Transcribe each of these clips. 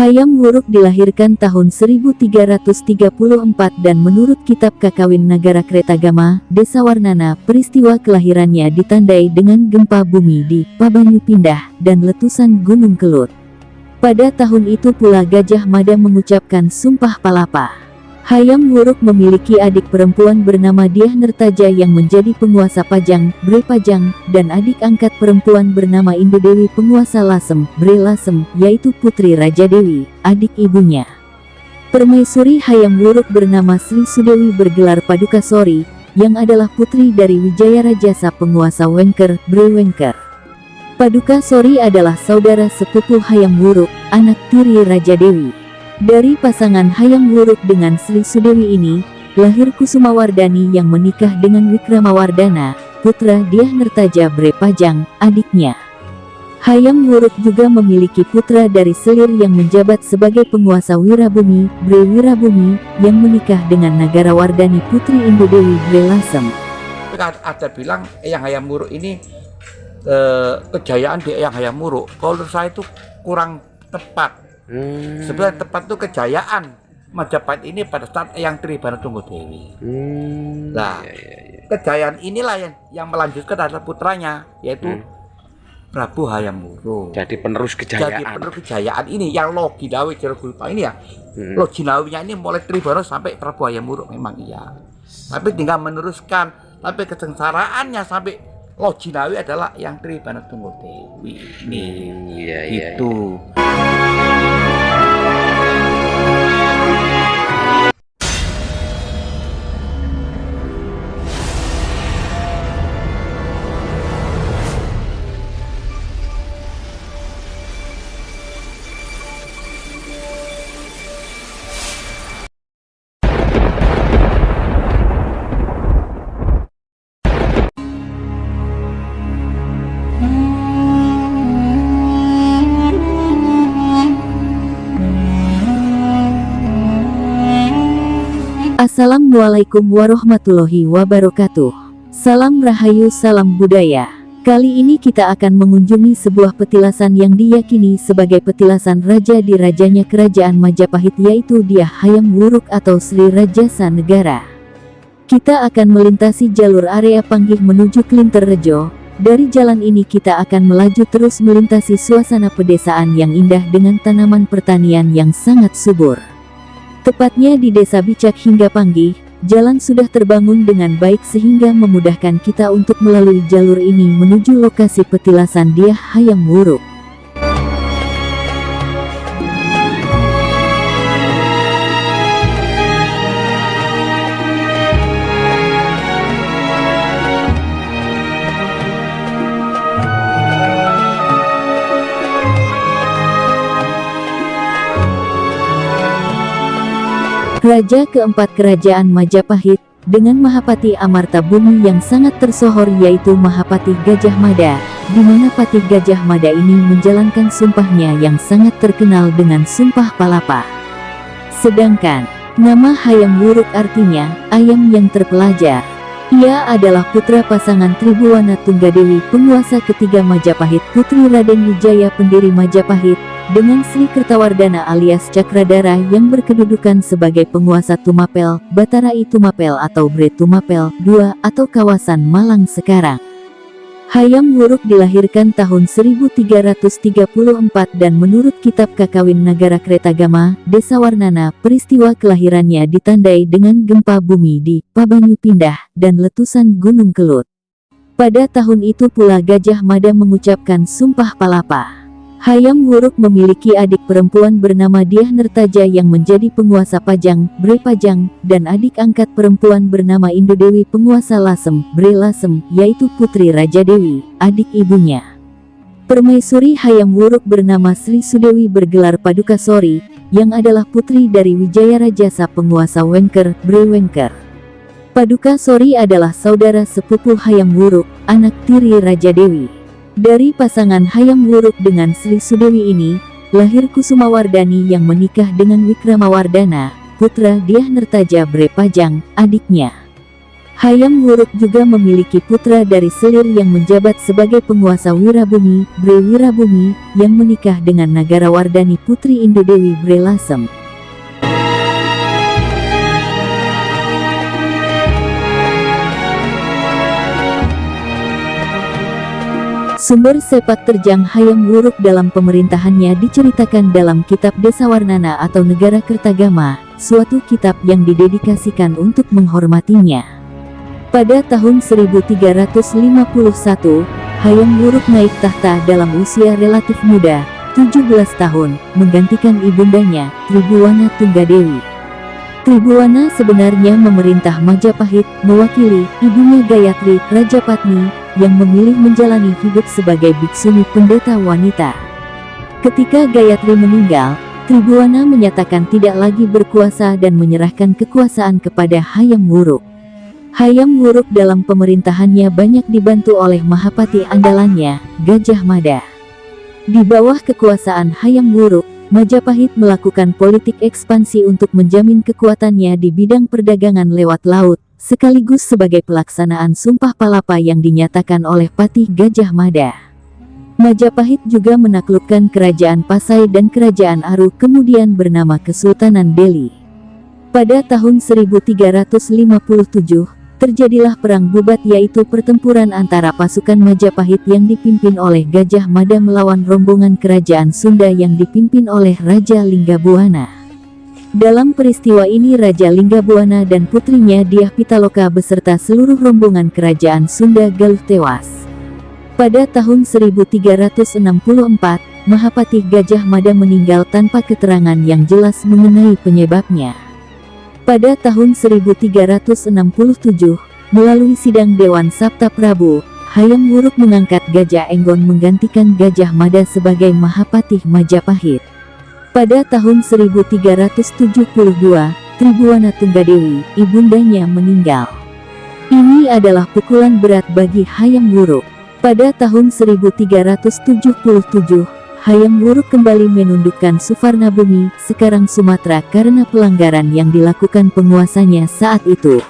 Hayam Wuruk dilahirkan tahun 1334 dan menurut Kitab Kakawin Nagara Kretagama, Desa Warnana, peristiwa kelahirannya ditandai dengan gempa bumi di Pabanyu Pindah dan letusan Gunung Kelut. Pada tahun itu pula Gajah Mada mengucapkan Sumpah Palapa. Hayam Wuruk memiliki adik perempuan bernama Diah Nertaja yang menjadi penguasa Pajang, Bre Pajang, dan adik angkat perempuan bernama Indodewi penguasa Lasem, Bre Lasem, yaitu putri Raja Dewi, adik ibunya. Permaisuri Hayam Wuruk bernama Sri Sudewi bergelar Paduka Sori, yang adalah putri dari Wijaya Rajasa penguasa Wengker, Bre Wengker. Paduka Sori adalah saudara sepupu Hayam Wuruk, anak tiri Raja Dewi. Dari pasangan Hayam Wuruk dengan Sri Sudewi ini, lahir Kusumawardani yang menikah dengan Wikramawardana, putra Diah Nertaja Bre Pajang, adiknya. Hayam Wuruk juga memiliki putra dari Selir yang menjabat sebagai penguasa Wirabumi, Bre Wirabumi, yang menikah dengan Nagarawardani putri Indodewi Bre Lasem. Ada bilang Eyang Hayam Wuruk ini kejayaan di Eyang Hayam Wuruk, kalau menurut saya itu kurang tepat. Sebenarnya tepat itu kejayaan Majapahit ini pada saat Eyang Tribana Tunggadewi. Nah, kejayaan inilah yang melanjutkan adalah putranya, yaitu Prabu Hayam Wuruk. Jadi penerus kejayaan. Jadi penerus kejayaan ini yang Loginawi Jarogulpa ini ya. Loginawinya ini mulai Tribana sampai Prabu Hayam Wuruk memang iya. Tapi tinggal meneruskan, tapi kesengsaraannya sampai Loginawi adalah yang Tribana Tunggadewi. Itu. Assalamualaikum warahmatullahi wabarakatuh. Salam Rahayu, salam budaya. Kali ini kita akan mengunjungi sebuah petilasan yang diyakini sebagai petilasan raja di rajanya kerajaan Majapahit, yaitu Diah Hayam Wuruk atau Sri Rajasa Negara. Kita akan melintasi jalur area Panggih menuju Klinterrejo. Dari jalan ini kita akan melaju terus melintasi suasana pedesaan yang indah dengan tanaman pertanian yang sangat subur. Tepatnya di Desa Bicak hingga Panggih, jalan sudah terbangun dengan baik sehingga memudahkan kita untuk melalui jalur ini menuju lokasi petilasan Diah Hayam Wuruk. Raja keempat Kerajaan Majapahit, dengan Mahapati Amarta Bumi yang sangat tersohor yaitu Mahapati Gajah Mada, di mana Patih Gajah Mada ini menjalankan sumpahnya yang sangat terkenal dengan Sumpah Palapa. Sedangkan, nama Hayam Wuruk artinya, ayam yang terpelajar. Ia adalah putra pasangan Tribuwana Tunggadewi penguasa ketiga Majapahit putri Raden Wijaya pendiri Majapahit, dengan Sri Kertawardana alias Cakradara yang berkedudukan sebagai penguasa Tumapel, Batarai Tumapel atau Bre Tumapel II atau kawasan Malang sekarang. Hayam Wuruk dilahirkan tahun 1334 dan menurut Kitab Kakawin Nagara Kretagama, Desa Warnana, peristiwa kelahirannya ditandai dengan gempa bumi di Pabanyu Pindah dan letusan Gunung Kelut. Pada tahun itu pula Gajah Mada mengucapkan Sumpah Palapa. Hayam Wuruk memiliki adik perempuan bernama Diah Nertaja yang menjadi penguasa Pajang, Bre Pajang, dan adik angkat perempuan bernama Indodewi penguasa Lasem, Bre Lasem, yaitu putri Raja Dewi, adik ibunya. Permaisuri Hayam Wuruk bernama Sri Sudewi bergelar Paduka Sori, yang adalah putri dari Wijaya Rajasa penguasa Wengker, Bre Wengker. Paduka Sori adalah saudara sepupu Hayam Wuruk, anak tiri Raja Dewi. Dari pasangan Hayam Wuruk dengan Sri Sudewi ini, lahir Kusumawardani yang menikah dengan Wikramawardana, putra Diah Nertaja Bre Pajang, adiknya. Hayam Wuruk juga memiliki putra dari Selir yang menjabat sebagai penguasa Wirabumi, Bre Wirabumi, yang menikah dengan Nagarawardhani Putri Indodewi Bre Lasem. Sumber sepak terjang Hayam Wuruk dalam pemerintahannya diceritakan dalam kitab Desawarnana atau Negara Kertagama, suatu kitab yang didedikasikan untuk menghormatinya. Pada tahun 1351, Hayam Wuruk naik tahta dalam usia relatif muda, 17 tahun, menggantikan ibundanya, Tribhuwana Tunggadewi. Tribhuwana sebenarnya memerintah Majapahit, mewakili ibunya Gayatri Rajapatni, yang memilih menjalani hidup sebagai biksuni pendeta wanita. Ketika Gayatri meninggal, Tribhuwana menyatakan tidak lagi berkuasa dan menyerahkan kekuasaan kepada Hayam Wuruk. Hayam Wuruk dalam pemerintahannya banyak dibantu oleh Mahapati andalannya, Gajah Mada. Di bawah kekuasaan Hayam Wuruk, Majapahit melakukan politik ekspansi untuk menjamin kekuatannya di bidang perdagangan lewat laut, sekaligus sebagai pelaksanaan Sumpah Palapa yang dinyatakan oleh Patih Gajah Mada. Majapahit juga menaklukkan Kerajaan Pasai dan Kerajaan Aru kemudian bernama Kesultanan Delhi. Pada tahun 1357, terjadilah perang Bubat yaitu pertempuran antara pasukan Majapahit yang dipimpin oleh Gajah Mada melawan rombongan kerajaan Sunda yang dipimpin oleh Raja Linggabuana. Dalam peristiwa ini Raja Linggabuana dan putrinya Dyah Pitaloka beserta seluruh rombongan kerajaan Sunda Galuh tewas. Pada tahun 1364, Mahapatih Gajah Mada meninggal tanpa keterangan yang jelas mengenai penyebabnya. Pada tahun 1367, melalui sidang Dewan Sabta Prabu, Hayam Wuruk mengangkat Gajah Enggon menggantikan Gajah Mada sebagai Mahapatih Majapahit. Pada tahun 1372, Tribhuwana Tunggadewi, ibundanya meninggal. Ini adalah pukulan berat bagi Hayam Wuruk. Pada tahun 1377, Hayam Wuruk kembali menundukkan Suvarnabumi, sekarang Sumatera karena pelanggaran yang dilakukan penguasanya saat itu.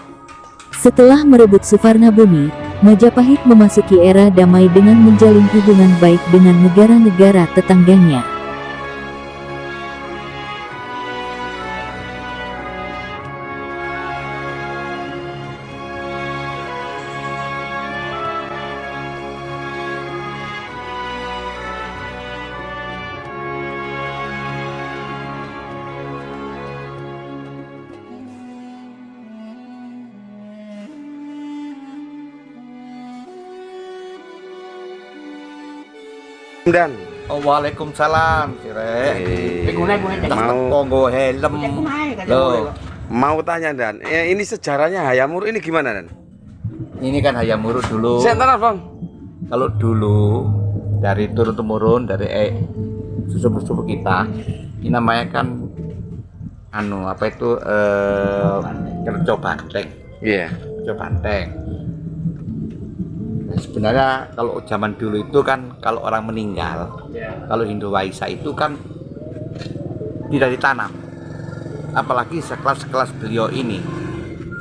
Setelah merebut Suvarnabumi, Majapahit memasuki era damai dengan menjalin hubungan baik dengan negara-negara tetangganya. Dan Waalaikumsalam, Sire. mau Tonggo helm. Loh, mau tanya Dan, ini sejarahnya Hayam Wuruk ini gimana Dan? ini kan Hayam Wuruk dulu. Sebentar Bang. Kalau dulu dari turun temurun dari sesepuh kita, ini namanya kan apa itu Kerco Banteng. Iya. Kerco Banteng. Nah, sebenarnya kalau zaman dulu itu kan kalau orang meninggal, kalau Hindu Waisa itu kan tidak ditanam. Apalagi sekelas beliau ini,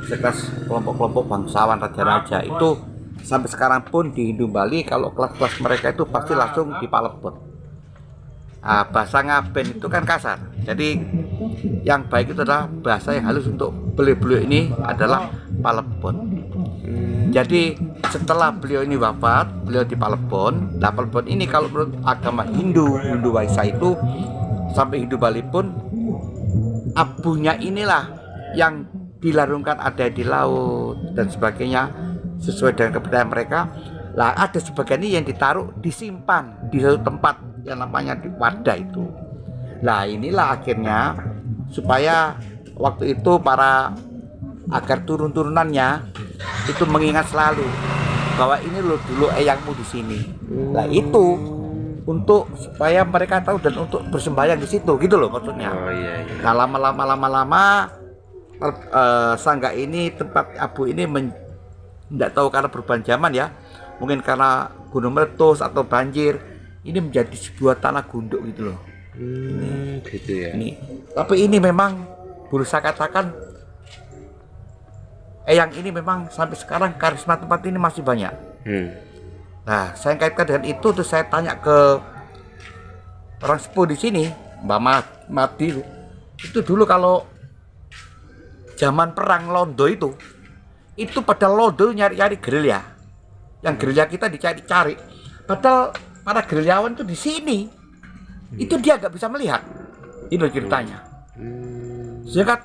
sekelas kelompok-kelompok bangsawan raja-raja itu sampai sekarang pun di Hindu Bali kalau kelas-kelas mereka itu pasti langsung dipalepon. Bahasa Ngaben itu kan kasar. Jadi yang baik itu adalah bahasa yang halus untuk beliau ini adalah palepon. Jadi setelah beliau ini wafat, beliau di Palepon. Nah, Palepon ini kalau menurut agama Hindu Waisa itu sampai Hindu Bali pun abunya inilah yang dilarungkan ada di laut dan sebagainya sesuai dengan kepercayaan mereka. Lah ada sebagian ini yang ditaruh disimpan di satu tempat yang namanya di wadah itu. Nah inilah akhirnya supaya waktu itu agar turun-turunannya itu mengingat selalu bahwa ini loh dulu eyangmu di sini. Nah itu untuk supaya mereka tahu dan untuk bersembahyang di situ gitu loh maksudnya. Oh iya. Nah lama-lama Sangga ini tempat abu ini tidak tahu karena perubahan zaman ya, mungkin karena gunung meletus atau banjir, ini menjadi sebuah tanah gunduk gitu loh. Gitu ya. Tapi ini memang boleh saya katakan Eyang ini memang sampai sekarang karisma tempat ini masih banyak. Nah, saya kaitkan dengan itu, terus saya tanya ke orang sepuh di sini, Mbak Mati itu dulu kalau zaman perang Londo itu pada Londo nyari-nyari gerilya. Yang gerilya kita dicari-cari. Padahal para gerilyawan itu di sini. Itu dia nggak bisa melihat. Ini ceritanya. Sehingga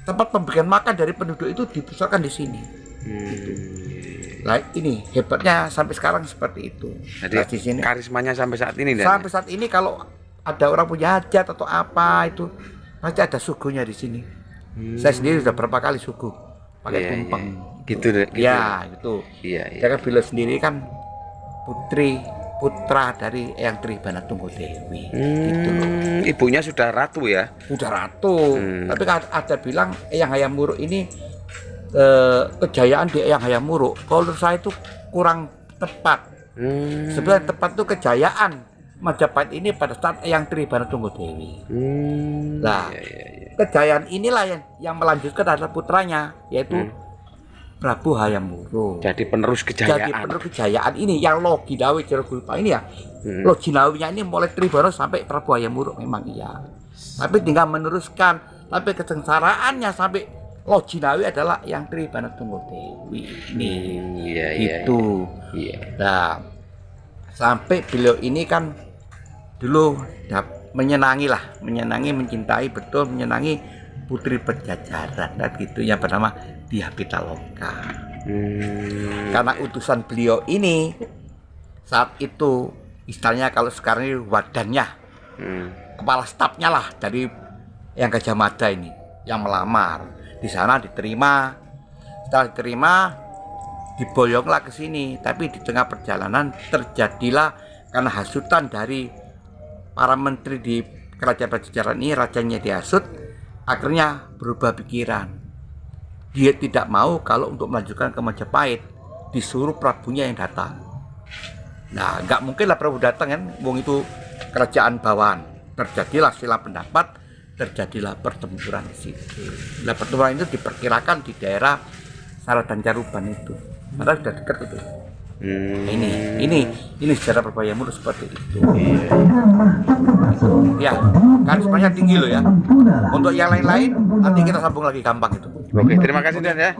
tempat pemberian makan dari penduduk itu dipusatkan di sini. Gitu. Nah, ini hebatnya sampai sekarang seperti itu. Jadi nah, di sini karismanya sampai saat ini. Sampai saat ini kalau ada orang punya hajat atau apa itu pasti ada suguhnya di sini. Saya sendiri sudah berapa kali suguh pakai tumpeng. Gitu deh. Ya, gitu. Iya. Karena beliau sendiri kan putra dari Eyang Trihibana Tunggadewi. Gitu loh. Ibunya sudah ratu ya? Sudah ratu. Tapi ada bilang Eyang Hayam Wuruk ini kejayaan di Eyang Hayam Wuruk. Kalau menurut saya itu kurang tepat. Sebenarnya tepat itu kejayaan Majapahit ini pada saat Eyang Trihibana Tunggadewi. Nah, kejayaan inilah yang melanjutkan adalah putranya, yaitu Prabu Hayam Wuruk. Jadi penerus kejayaan. Jadi penerus kejayaan ini yang Loginawi Jerogulpa ini ya. Loginawinya ini mulai Trihibana sampai Prabu Hayam Wuruk memang iya. Tapi tinggal meneruskan, tapi kesengsaraannya sampai Loginawi adalah yang Trihibana Tunggadewi. Itu. Nah, sampai beliau ini kan dulu menyenangi, mencintai betul, menyenangi putri Pajajaran dan gitu yang bernama Dyah Pitaloka. Karena utusan beliau ini saat itu istilahnya kalau sekarang ini wadannya, kepala stafnya lah dari yang Gajah Mada ini yang melamar. Di sana diterima, setelah diterima diboyonglah ke sini, tapi di tengah perjalanan terjadilah karena hasutan dari para menteri di kerajaan Pajajaran ini, rajanya dihasut, akhirnya berubah pikiran. Dia tidak mau kalau untuk melanjutkan ke Majapahit, disuruh prabunya yang datang. Nah, nggak mungkin lah Prabu datang kan, wong itu kerajaan bawahan. Terjadilah silang pendapat, terjadilah pertempuran di situ. Nah, pertempuran itu diperkirakan di daerah Saradan Caruban itu. Padahal sudah dekat itu. Ini sejarah Prabu Hayam Wuruk seperti itu. Ya, karismanya tinggi loh ya. Untuk yang lain-lain nanti kita sambung lagi gampang itu. Oke, terima kasih Dan ya.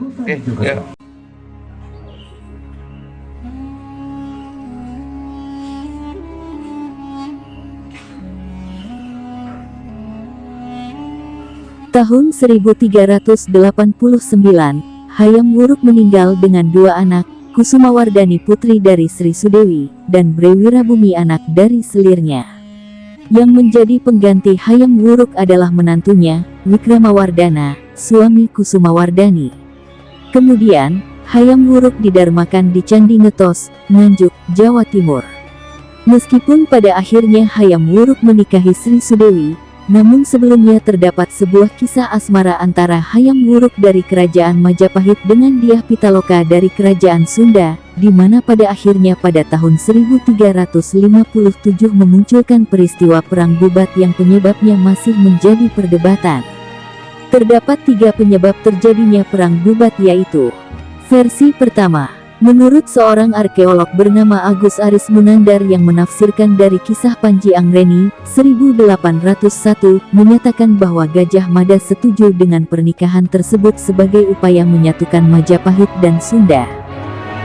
Ya. Tahun 1389, Hayam Wuruk meninggal dengan dua anak, Kusumawardhani putri dari Sri Sudewi, dan Brewirabumi anak dari selirnya. Yang menjadi pengganti Hayam Wuruk adalah menantunya, Wikramawardhana, suami Kusumawardhani. Kemudian, Hayam Wuruk didarmakan di Candi Ngetos, Nganjuk, Jawa Timur. Meskipun pada akhirnya Hayam Wuruk menikahi Sri Sudewi, namun sebelumnya terdapat sebuah kisah asmara antara Hayam Wuruk dari Kerajaan Majapahit dengan Dyah Pitaloka dari Kerajaan Sunda, di mana pada akhirnya pada tahun 1357 memunculkan peristiwa Perang Bubat yang penyebabnya masih menjadi perdebatan. Terdapat 3 penyebab terjadinya Perang Bubat, yaitu: versi pertama, menurut seorang arkeolog bernama Agus Aris Munandar yang menafsirkan dari kisah Panji Angreni 1801, menyatakan bahwa Gajah Mada setuju dengan pernikahan tersebut sebagai upaya menyatukan Majapahit dan Sunda.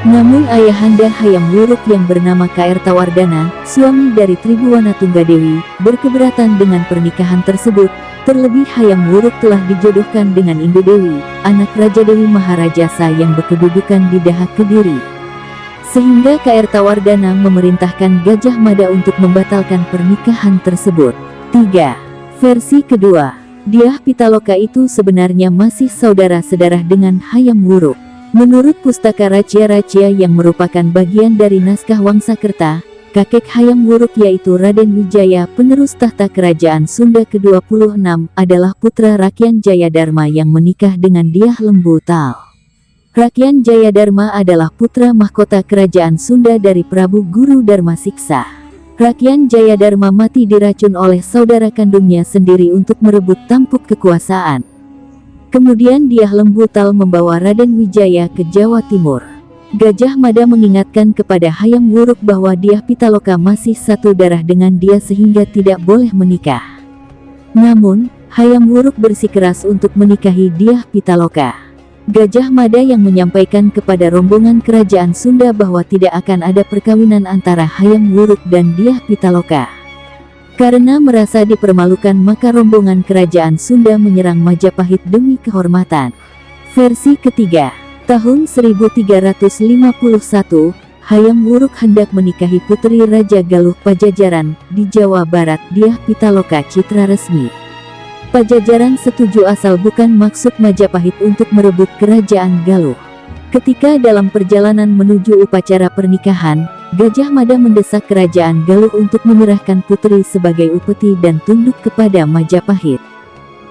Namun ayahanda Hayam Wuruk yang bernama Kaertawardhana, suami dari Tribhuwana Tunggadewi, berkeberatan dengan pernikahan tersebut. Terlebih Hayam Wuruk telah dijodohkan dengan Indu Dewi, anak Raja Dewi Maharajasa yang berkedudukan di Dahak Kediri. Sehingga Kaertawardhana memerintahkan Gajah Mada untuk membatalkan pernikahan tersebut. 3. Versi kedua, Dyah Pitaloka itu sebenarnya masih saudara sedarah dengan Hayam Wuruk. Menurut Pustaka Raja-Raja yang merupakan bagian dari naskah Wangsakerta, kakek Hayam Wuruk yaitu Raden Wijaya, penerus tahta kerajaan Sunda ke-26, adalah putra Rakyan Jayadharma yang menikah dengan Dyah Lembu Tal. Rakyan Jayadharma adalah putra mahkota kerajaan Sunda dari Prabu Guru Dharma Siksa. Rakyan Jayadharma mati diracun oleh saudara kandungnya sendiri untuk merebut tampuk kekuasaan. Kemudian Dyah Lembutal membawa Raden Wijaya ke Jawa Timur. Gajah Mada mengingatkan kepada Hayam Wuruk bahwa Dyah Pitaloka masih satu darah dengan dia sehingga tidak boleh menikah. Namun, Hayam Wuruk bersikeras untuk menikahi Dyah Pitaloka. Gajah Mada yang menyampaikan kepada rombongan kerajaan Sunda bahwa tidak akan ada perkawinan antara Hayam Wuruk dan Dyah Pitaloka. Karena merasa dipermalukan maka rombongan kerajaan Sunda menyerang Majapahit demi kehormatan. Versi ketiga, tahun 1351, Hayam Wuruk hendak menikahi putri Raja Galuh Pajajaran di Jawa Barat Dyah Pitaloka Citra Resmi. Pajajaran setuju asal bukan maksud Majapahit untuk merebut kerajaan Galuh. Ketika dalam perjalanan menuju upacara pernikahan, Gajah Mada mendesak kerajaan Galuh untuk menyerahkan putri sebagai upeti dan tunduk kepada Majapahit.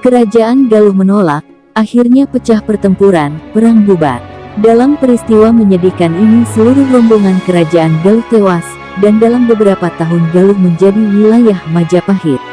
Kerajaan Galuh menolak, akhirnya pecah pertempuran, perang bubar. Dalam peristiwa menyedihkan ini seluruh rombongan kerajaan Galuh tewas, dan dalam beberapa tahun Galuh menjadi wilayah Majapahit.